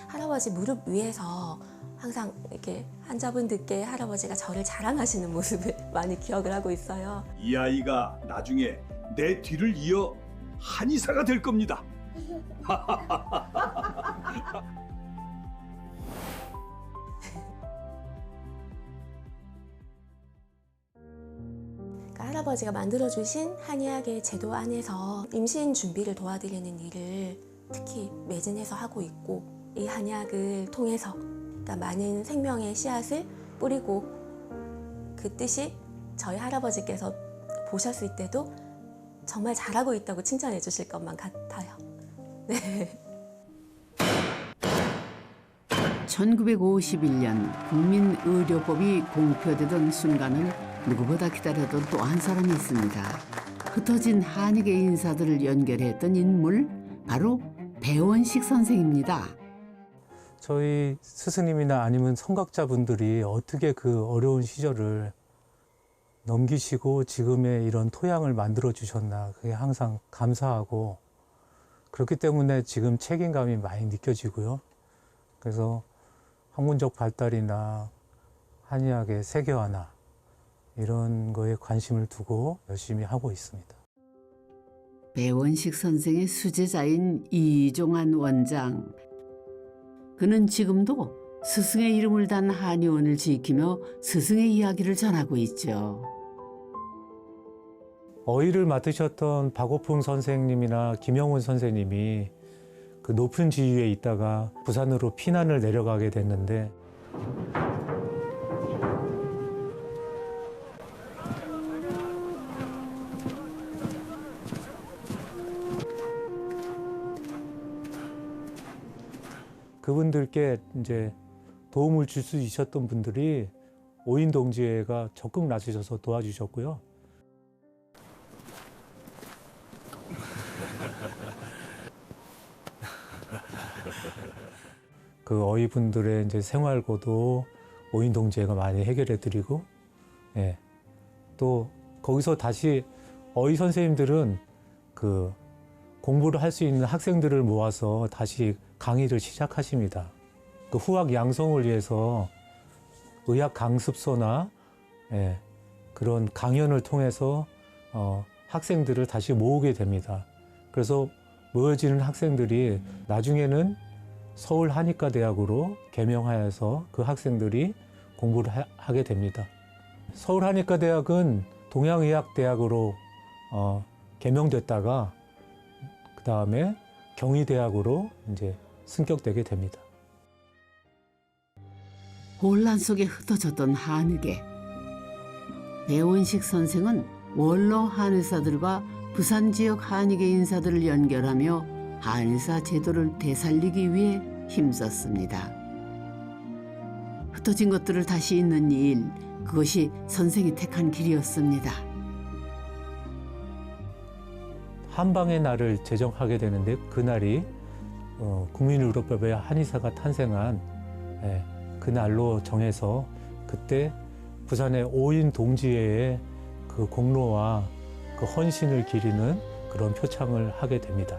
할아버지 무릎 위에서 항상 이렇게 환자분들께 할아버지가 저를 자랑하시는 모습을 많이 기억을 하고 있어요. 이 아이가 나중에 내 뒤를 이어 한의사가 될 겁니다. 할아버지가 만들어주신 한의학의 제도 안에서 임신 준비를 도와드리는 일을 특히 매진해서 하고 있고, 이 한의학을 통해서 그러니까 많은 생명의 씨앗을 뿌리고, 그 뜻이 저희 할아버지께서 보셨을 때도 정말 잘하고 있다고 칭찬해 주실 것만 같아요. 네. 1951년 국민의료법이 공표되던 순간을 누구보다 기다렸던 또 한 사람이 있습니다. 흩어진 한의계 인사들을 연결했던 인물, 바로 배원식 선생입니다. 저희 스승님이나 아니면 선각자분들이 어떻게 그 어려운 시절을 넘기시고 지금의 이런 토양을 만들어 주셨나, 그게 항상 감사하고, 그렇기 때문에 지금 책임감이 많이 느껴지고요. 그래서 학문적 발달이나 한의학의 세계화나 이런 거에 관심을 두고 열심히 하고 있습니다. 배원식 선생의 수제자인 이종환 원장. 그는 지금도 스승의 이름을 단 한의원을 지키며 스승의 이야기를 전하고 있죠. 어휘를 맡으셨던 박오풍 선생님이나 김영훈 선생님이 그 높은 지위에 있다가 부산으로 피난을 내려가게 됐는데, 그분들께 이제 도움을 줄 수 있었던 분들이 오인동지회가 적극 나서셔서 도와주셨고요. 그 어휘분들의 이제 생활고도 오인동지회가 많이 해결해드리고, 예. 또 거기서 다시 어휘 선생님들은 그 공부를 할 수 있는 학생들을 모아서 다시 강의를 시작하십니다. 그 후학 양성을 위해서 의학 강습소나, 예, 그런 강연을 통해서 학생들을 다시 모으게 됩니다. 그래서 모여지는 학생들이 나중에는 서울 한의과대학으로 개명하여서 그 학생들이 공부를 하게 됩니다. 서울 한의과대학은 동양의학대학으로 개명됐다가 그 다음에 경희대학으로 이제 승격되게 됩니다. 혼란 속에 흩어졌던 한의계. 배원식 선생은 원로 한의사들과 부산 지역 한의계 인사들을 연결하며 한의사 제도를 되살리기 위해 힘썼습니다. 흩어진 것들을 다시 잇는 일, 그것이 선생이 택한 길이었습니다. 한방의 날을 제정하게 되는데 그날이 국민의료법에 한의사가 탄생한 그 날로 정해서 그때 부산의 5인 동지회의 그 공로와 그 헌신을 기리는 그런 표창을 하게 됩니다.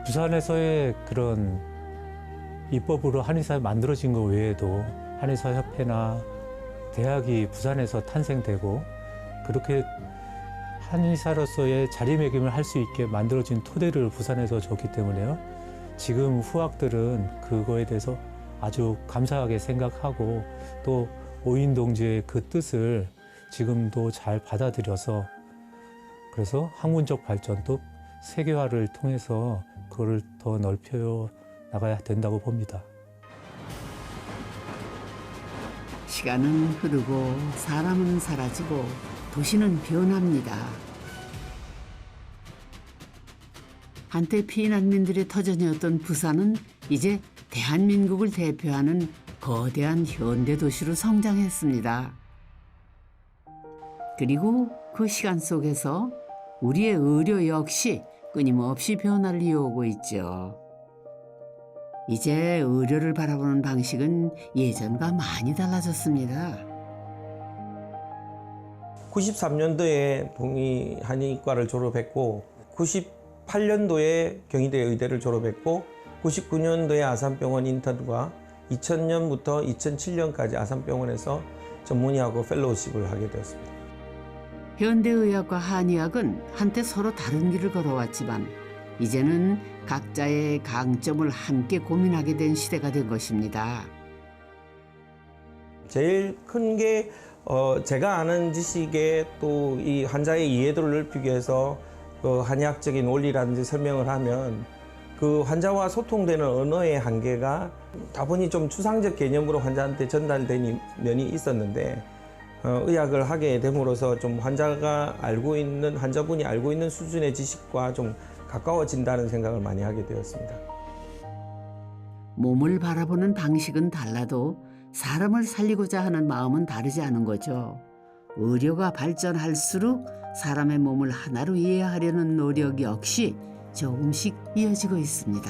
부산에서의 그런 입법으로 한의사 만들어진 것 외에도 한의사협회나 대학이 부산에서 탄생되고 그렇게 한의사로서의 자리매김을 할 수 있게 만들어진 토대를 부산에서 줬기 때문에요. 지금 후학들은 그거에 대해서 아주 감사하게 생각하고 또 오인동지의 그 뜻을 지금도 잘 받아들여서 그래서 학문적 발전도 세계화를 통해서 그거를 더 넓혀 나가야 된다고 봅니다. 시간은 흐르고 사람은 사라지고 도시는 변합니다. 한때 피난민들의 터전이었던 부산은 이제 대한민국을 대표하는 거대한 현대 도시로 성장했습니다. 그리고 그 시간 속에서 우리의 의료 역시 끊임없이 변화를 이어오고 있죠. 이제 의료를 바라보는 방식은 예전과 많이 달라졌습니다. 93년도에 동의 한의과를 졸업했고 98년도에 경희대 의대를 졸업했고 99년도에 아산병원 인턴과 2000년부터 2007년까지 아산병원에서 전문의하고 펠로우십을 하게 되었습니다. 현대의학과 한의학은 한때 서로 다른 길을 걸어왔지만 이제는 각자의 강점을 함께 고민하게 된 시대가 된 것입니다. 제일 큰 게 제가 아는 지식에 또 이 환자의 이해도를 넓히기 위해서 그 한의학적인 원리라든지 설명을 하면 그 환자와 소통되는 언어의 한계가 다분히 좀 추상적 개념으로 환자한테 전달되는 면이 있었는데 의학을 하게 됨으로써 좀 환자분이 알고 있는 수준의 지식과 좀 가까워진다는 생각을 많이 하게 되었습니다. 몸을 바라보는 방식은 달라도 사람을 살리고자 하는 마음은 다르지 않은 거죠. 의료가 발전할수록 사람의 몸을 하나로 이해하려는 노력 역시 조금씩 이어지고 있습니다.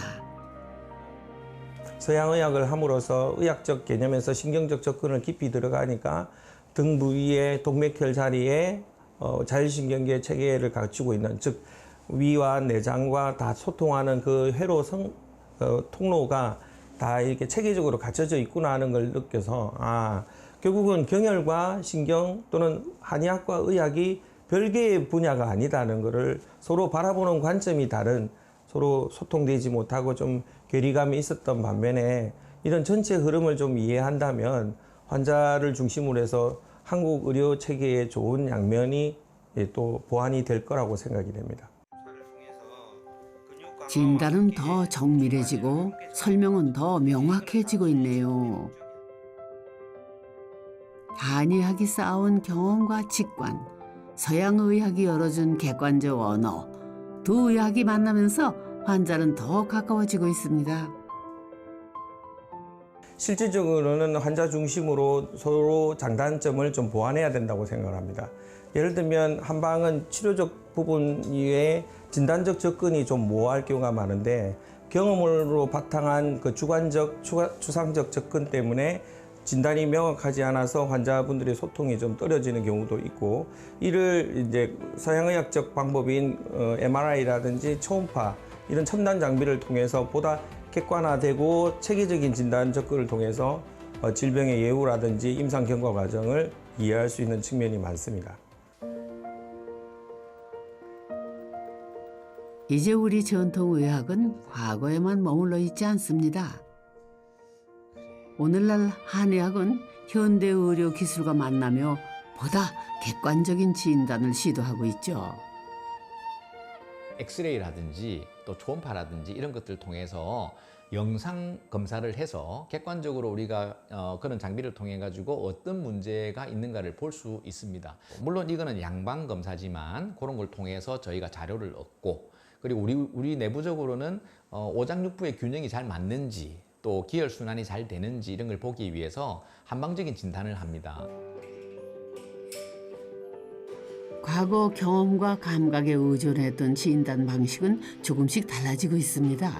서양의학을 함으로써 의학적 개념에서 신경적 접근을 깊이 들어가니까 등 부위의 동맥혈 자리에 자율신경계 체계를 갖추고 있는, 즉 위와 내장과 다 소통하는 그 회로 통로가 다 이렇게 체계적으로 갖춰져 있구나 하는 걸 느껴서 결국은 경혈과 신경 또는 한의학과 의학이 별개의 분야가 아니다는 것을 서로 바라보는 관점이 다른, 서로 소통되지 못하고 좀 괴리감이 있었던 반면에 이런 전체 흐름을 좀 이해한다면 환자를 중심으로 해서 한국 의료 체계의 좋은 양면이 또 보완이 될 거라고 생각이 됩니다. 진단은 더 정밀해지고 설명은 더 명확해지고 있네요. 한의학이 쌓아온 경험과 직관, 서양의학이 열어준 객관적 언어, 두 의학이 만나면서 환자는 더 가까워지고 있습니다. 실질적으로는 환자 중심으로 서로 장단점을 좀 보완해야 된다고 생각을 합니다. 예를 들면 한방은 치료적 부분 이외에 진단적 접근이 좀 모호할 경우가 많은데 경험으로 바탕한 그 주관적, 추상적 접근 때문에 진단이 명확하지 않아서 환자분들의 소통이 좀 떨어지는 경우도 있고, 이를 이제 서양의학적 방법인 MRI라든지 초음파 이런 첨단 장비를 통해서 보다 객관화되고 체계적인 진단 접근을 통해서 질병의 예후라든지 임상 경과 과정을 이해할 수 있는 측면이 많습니다. 이제 우리 전통의학은 과거에만 머물러 있지 않습니다. 오늘날 한의학은 현대 의료 기술과 만나며 보다 객관적인 진단을 시도하고 있죠. 엑스레이라든지 또 초음파라든지 이런 것들을 통해서 영상 검사를 해서 객관적으로 우리가 그런 장비를 통해 가지고 어떤 문제가 있는가를 볼 수 있습니다. 물론 이거는 양방 검사지만 그런 걸 통해서 저희가 자료를 얻고, 그리고 우리 내부적으로는 오장육부의 균형이 잘 맞는지 또 기혈순환이 잘 되는지 이런 걸 보기 위해서 한방적인 진단을 합니다. 과거 경험과 감각에 의존했던 진단 방식은 조금씩 달라지고 있습니다.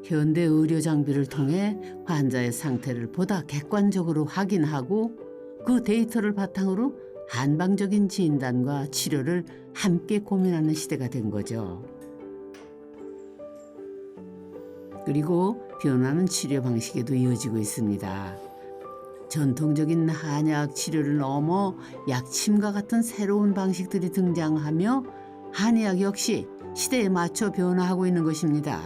현대 의료 장비를 통해 환자의 상태를 보다 객관적으로 확인하고 그 데이터를 바탕으로 한방적인 진단과 치료를 함께 고민하는 시대가 된 거죠. 그리고 변화는 치료 방식에도 이어지고 있습니다. 전통적인 한약 치료를 넘어 약침과 같은 새로운 방식들이 등장하며 한의학 역시 시대에 맞춰 변화하고 있는 것입니다.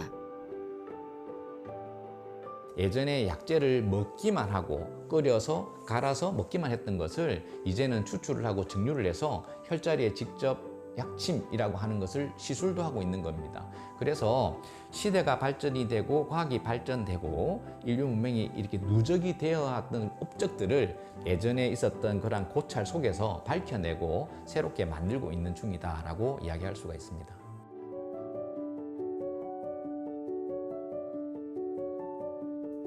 예전에 약재를 먹기만 하고 끓여서 갈아서 먹기만 했던 것을 이제는 추출을 하고 증류를 해서 혈자리에 직접 약침이라고 하는 것을 시술도 하고 있는 겁니다. 그래서 시대가 발전이 되고 과학이 발전되고 인류 문명이 이렇게 누적이 되어 왔던 업적들을 예전에 있었던 그런 고찰 속에서 밝혀내고 새롭게 만들고 있는 중이다라고 이야기할 수가 있습니다.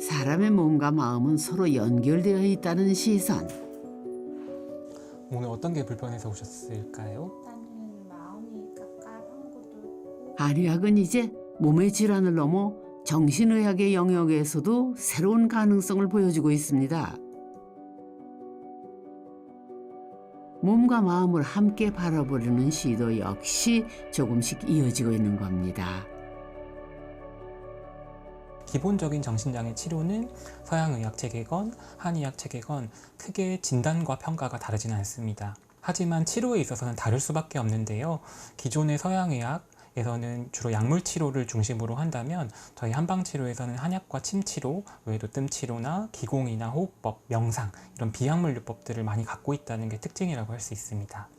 사람의 몸과 마음은 서로 연결되어 있다는 시선. 오늘 어떤 게 불편해서 오셨을까요? 한의학은 이제 몸의 질환을 넘어 정신의학의 영역에서도 새로운 가능성을 보여주고 있습니다. 몸과 마음을 함께 바라보려는 시도 역시 조금씩 이어지고 있는 겁니다. 기본적인 정신장애 치료는 서양의학 체계건 한의학 체계건 크게 진단과 평가가 다르지는 않습니다. 하지만 치료에 있어서는 다를 수밖에 없는데요. 기존의 서양의학에서는 주로 약물 치료를 중심으로 한다면 저희 한방치료에서는 한약과 침치료, 외래도 뜸치료나 기공이나 호흡법, 명상 이런 비약물요법들을 많이 갖고 있다는 게 특징이라고 할 수 있습니다.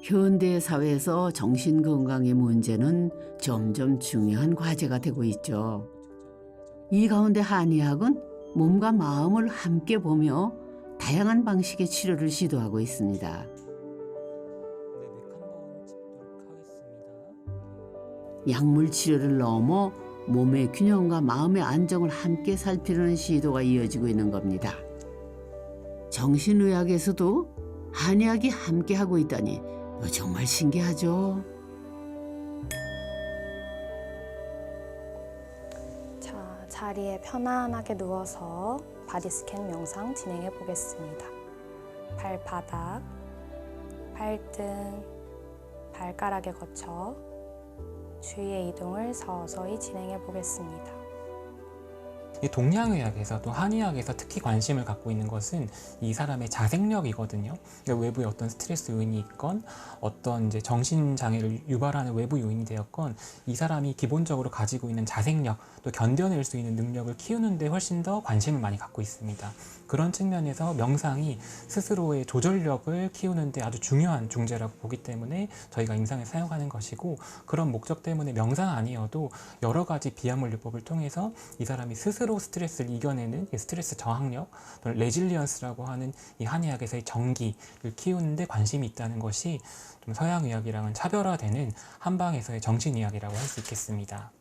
현대 사회에서 정신건강의 문제는 점점 중요한 과제가 되고 있죠. 이 가운데 한의학은 몸과 마음을 함께 보며 다양한 방식의 치료를 시도하고 있습니다. 약물 치료를 넘어 몸의 균형과 마음의 안정을 함께 살피려는 시도가 이어지고 있는 겁니다. 정신의학에서도 한의학이 함께하고 있다니 정말 신기하죠. 자, 자리에 편안하게 누워서 바디 스캔 명상 진행해 보겠습니다. 발바닥, 발등, 발가락에 거쳐 주위의 이동을 서서히 진행해 보겠습니다. 이 동양의학에서도 한의학에서 특히 관심을 갖고 있는 것은 이 사람의 자생력이거든요. 그러니까 외부에 어떤 스트레스 요인이 있건 어떤 이제 정신장애를 유발하는 외부 요인이 되었건 이 사람이 기본적으로 가지고 있는 자생력, 또 견뎌낼 수 있는 능력을 키우는 데 훨씬 더 관심을 많이 갖고 있습니다. 그런 측면에서 명상이 스스로의 조절력을 키우는 데 아주 중요한 중재라고 보기 때문에 저희가 임상에 사용하는 것이고, 그런 목적 때문에 명상 아니어도 여러 가지 비약물요법을 통해서 이 사람이 스스로 스트레스를 이겨내는 스트레스 저항력, 레질리언스라고 하는 이 한의학에서의 정기를 키우는 데 관심이 있다는 것이 좀 서양의학이랑은 차별화되는 한방에서의 정신의학이라고 할 수 있겠습니다.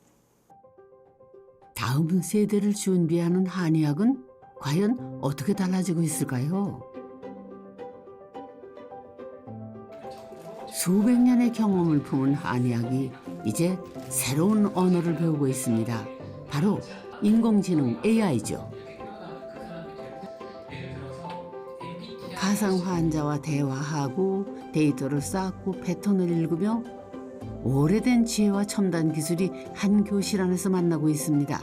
다음 세대를 준비하는 한의학은 과연 어떻게 달라지고 있을까요? 수백 년의 경험을 품은 한의학이 이제 새로운 언어를 배우고 있습니다. 바로 인공지능 AI죠. 가상 환자와 대화하고 데이터를 쌓고 패턴을 읽으며 오래된 지혜와 첨단 기술이 한 교실 안에서 만나고 있습니다.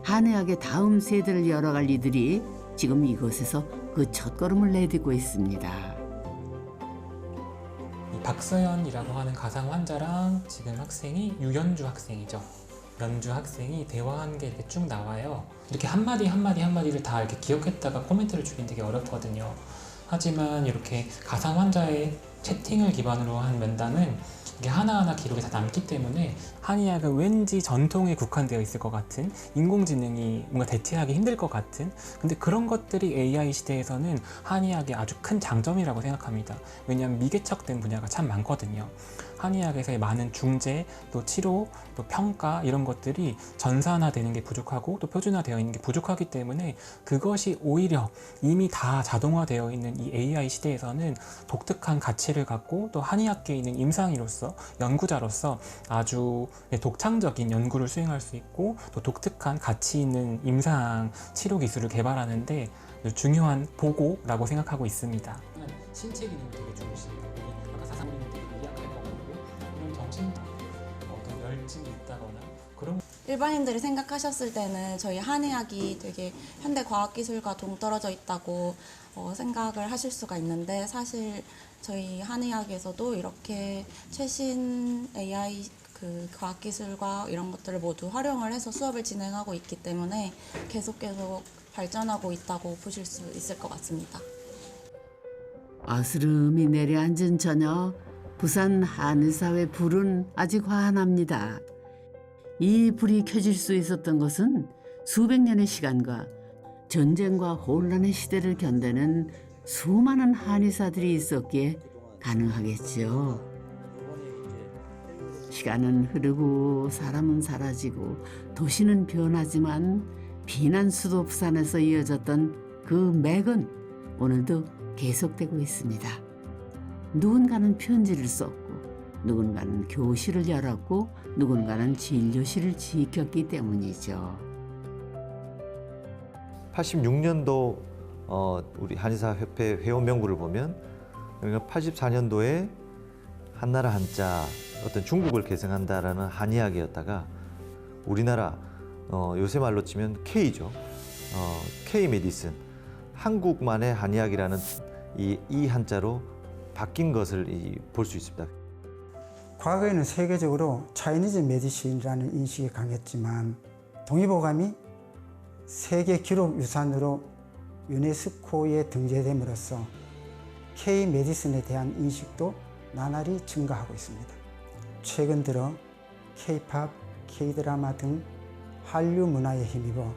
한의학의 다음 세대를 열어갈 이들이 지금 이곳에서 그 첫걸음을 내딛고 있습니다. 이 박서연이라고 하는 가상 환자랑 지금 학생이 유연주 학생이죠. 연주 학생이 대화한 게 이렇게 쭉 나와요. 이렇게 한마디를 다 이렇게 기억했다가 코멘트를 주긴 되게 어렵거든요. 하지만 이렇게 가상 환자의 채팅을 기반으로 한 면담은 이게 하나하나 기록이 다 남기 때문에 한의학은 왠지 전통에 국한되어 있을 것 같은, 인공지능이 뭔가 대체하기 힘들 것 같은, 근데 그런 것들이 AI 시대에서는 한의학의 아주 큰 장점이라고 생각합니다. 왜냐하면 미개척된 분야가 참 많거든요. 한의학에서의 많은 중재, 또 치료, 또 평가 이런 것들이 전산화되는 게 부족하고 또 표준화되어 있는 게 부족하기 때문에 그것이 오히려 이미 다 자동화되어 있는 이 AI 시대에서는 독특한 가치를 갖고 또 한의학계에 있는 임상의로서 연구자로서 아주 독창적인 연구를 수행할 수 있고 또 독특한 가치 있는 임상 치료 기술을 개발하는데 중요한 보고라고 생각하고 있습니다. 신체 기능이 되게 중요해요. 아까 사상님이 되게 이야기할 거고 이런 정신 어떤 열증이 있다거나 그런 일반인들이 생각하셨을 때는 저희 한의학이 되게 현대 과학기술과 동떨어져 있다고 생각을 하실 수가 있는데 사실 저희 한의학에서도 이렇게 최신 AI 그 과학기술과 이런 것들을 모두 활용을 해서 수업을 진행하고 있기 때문에 계속 발전하고 있다고 보실 수 있을 것 같습니다. 어스름이 내려앉은 저녁, 부산 한의사회 불은 아직 환합니다. 이 불이 켜질 수 있었던 것은 수백 년의 시간과 전쟁과 혼란의 시대를 견디는 수많은 한의사들이 있었기에 가능하겠죠. 시간은 흐르고 사람은 사라지고 도시는 변하지만 비난 수도 부산에서 이어졌던 그 맥은 오늘도 계속되고 있습니다. 누군가는 편지를 썼고 누군가는 교실을 열었고 누군가는 진료실을 지켰기 때문이죠. 86년도 우리 한의사협회 회원 명부를 보면 84년도에 한나라 한자 어떤 중국을 계승한다라는 한의학이었다가 우리나라 요새 말로 치면 K죠. K 메디슨, 한국만의 한의학이라는 이 한자로 바뀐 것을 볼 수 있습니다. 과거에는 세계적으로 차이니즈 메디신이라는 인식이 강했지만 동의보감이 세계 기록 유산으로 유네스코에 등재됨으로써 K 메디슨에 대한 인식도 나날이 증가하고 있습니다. 최근 들어 K-팝, K-드라마 등 한류 문화에 힘입어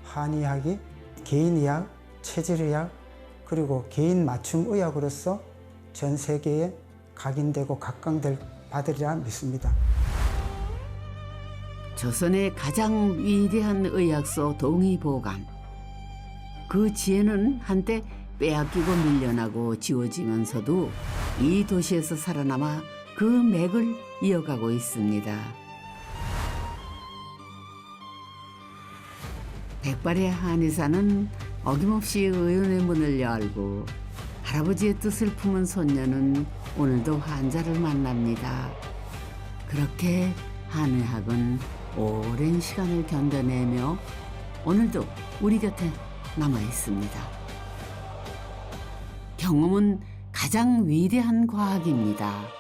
한의학이 개인의학, 체질의학, 그리고 개인 맞춤 의학으로서 전 세계에 각인되고 각광받으리라 믿습니다. 조선의 가장 위대한 의학소 동의보감. 그 지혜는 한때 빼앗기고 밀려나고 지워지면서도 이 도시에서 살아남아 그 맥을 이어가고 있습니다. 백발의 한의사는 어김없이 의원의 문을 열고 할아버지의 뜻을 품은 손녀는 오늘도 환자를 만납니다. 그렇게 한의학은 오랜 시간을 견뎌내며 오늘도 우리 곁에 남아 있습니다. 경험은 가장 위대한 과학입니다.